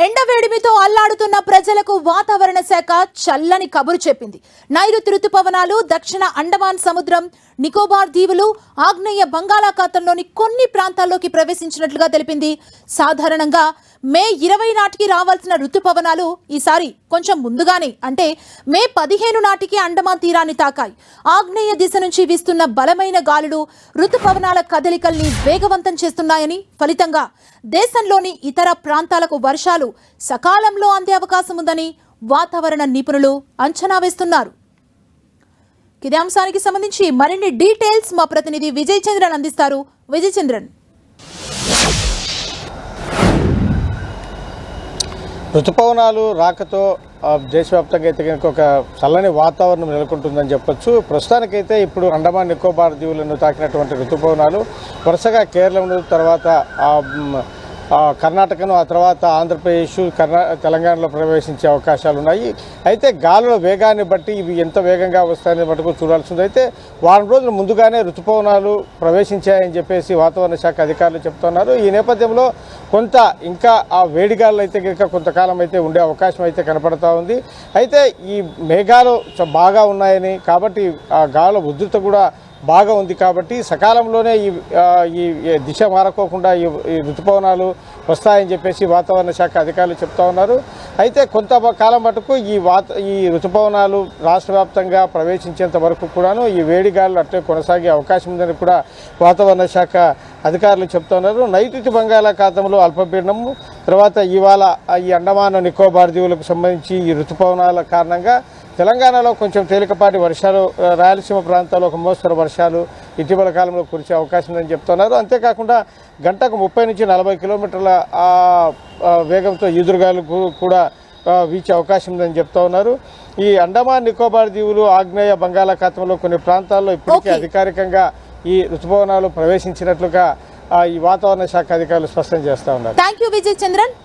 ఎండవేడిమితో అల్లాడుతున్న ప్రజలకు వాతావరణ శాఖ చల్లని కబురు చెప్పింది. నైరుతి రుతుపవనాలు దక్షిణ అండమాన్ సముద్రం, నికోబార్ దీవులు, ఆగ్నేయ బంగాళాఖాతంలోని కొన్ని ప్రాంతాల్లోకి ప్రవేశించినట్లుగా తెలిపింది. సాధారణంగా మే 20 నాటికి రావాల్సిన రుతుపవనాలు ఈసారి కొంచెం ముందుగానే అంటే మే 15 నాటికి అండమాన్ తీరాన్ని తాకాయి. ఆగ్నేయ దిశ నుంచి వీస్తున్న బలమైన గాలులు రుతుపవనాల కదలికల్ని వేగవంతం చేస్తున్నాయని, ఫలితంగా దేశంలోని ఇతర ప్రాంతాలకు వర్షాలు సకాలంలో అందే అవకాశం ఉందని వాతావరణ నిపుణులు అంచనా వేస్తున్నారు. ఇదే అంశానికి సంబంధించి మరిన్ని డీటెయిల్స్ మా ప్రతినిధి విజయ్ చంద్రన్ అందిస్తారు. విజయ్ చంద్రన్, ఋతుపవనాలు రాకతో దేశవ్యాప్తంగా అయితే కనుక ఒక చల్లని వాతావరణం నెలకొంటుందని చెప్పొచ్చు. ప్రస్తుతానికైతే ఇప్పుడు అండమాన్ నికోబార్ దీవులను తాకినటువంటి ఋతుపవనాలు వరుసగా కేరళను, తర్వాత కర్ణాటకను, ఆ తర్వాత ఆంధ్రప్రదేశ్, తెలంగాణలో ప్రవేశించే అవకాశాలు ఉన్నాయి. అయితే గాలుల వేగాన్ని బట్టి ఇవి ఎంత వేగంగా వస్తాయని మటుకు చూడాల్సింది. అయితే వారం రోజుల ముందుగానే ఋతుపవనాలు ప్రవేశించాయని చెప్పేసి వాతావరణ శాఖ అధికారులు చెప్తున్నారు. ఈ నేపథ్యంలో కొంత ఇంకా ఆ వేడిగాలు అయితే కనుక కొంతకాలం అయితే ఉండే అవకాశం అయితే కనపడతా ఉంది. అయితే ఈ మేఘాలు బాగా ఉన్నాయని, కాబట్టి ఆ గాలుల ఉధృత కూడా బాగా ఉంది, కాబట్టి సకాలంలోనే ఈ దిశ మారకోకుండా ఈ ఋతుపవనాలు వస్తాయని చెప్పేసి వాతావరణ శాఖ అధికారులు చెప్తా ఉన్నారు. అయితే కొంతకాలం మటుకు ఈ ఋతుపవనాలు రాష్ట్ర వ్యాప్తంగా ప్రవేశించేంత వరకు కూడాను ఈ వేడిగాలు అట్లే కొనసాగే అవకాశం ఉందని కూడా వాతావరణ శాఖ అధికారులు చెప్తా ఉన్నారు. నైరుతి బంగాళాఖాతంలో అల్పపీడనము, తర్వాత ఇవాళ ఈ అండమాన్ నికోబార్ దీవులకు సంబంధించి ఈ ఋతుపవనాల కారణంగా తెలంగాణలో కొంచెం తేలికపాటి వర్షాలు, రాయలసీమ ప్రాంతాల్లో ఒక మోస్తరు వర్షాలు ఇటీవల కాలంలో కురిసే అవకాశం ఉందని చెప్తున్నారు. అంతేకాకుండా గంటకు 30 నుంచి 40 కిలోమీటర్ల వేగంతో ఈదురుగాలు కూడా వీచే అవకాశం ఉందని చెప్తా ఉన్నారు. ఈ అండమాన్ నికోబార్ దీవులు, ఆగ్నేయ బంగాళాఖాతంలో కొన్ని ప్రాంతాల్లో ఇప్పటికే అధికారికంగా ఈ ఋతుపవనాలు ప్రవేశించినట్లుగా ఈ వాతావరణ శాఖ అధికారులు స్పష్టం చేస్తా ఉన్నారు. థాంక్యూ విజయ్ చంద్రన్.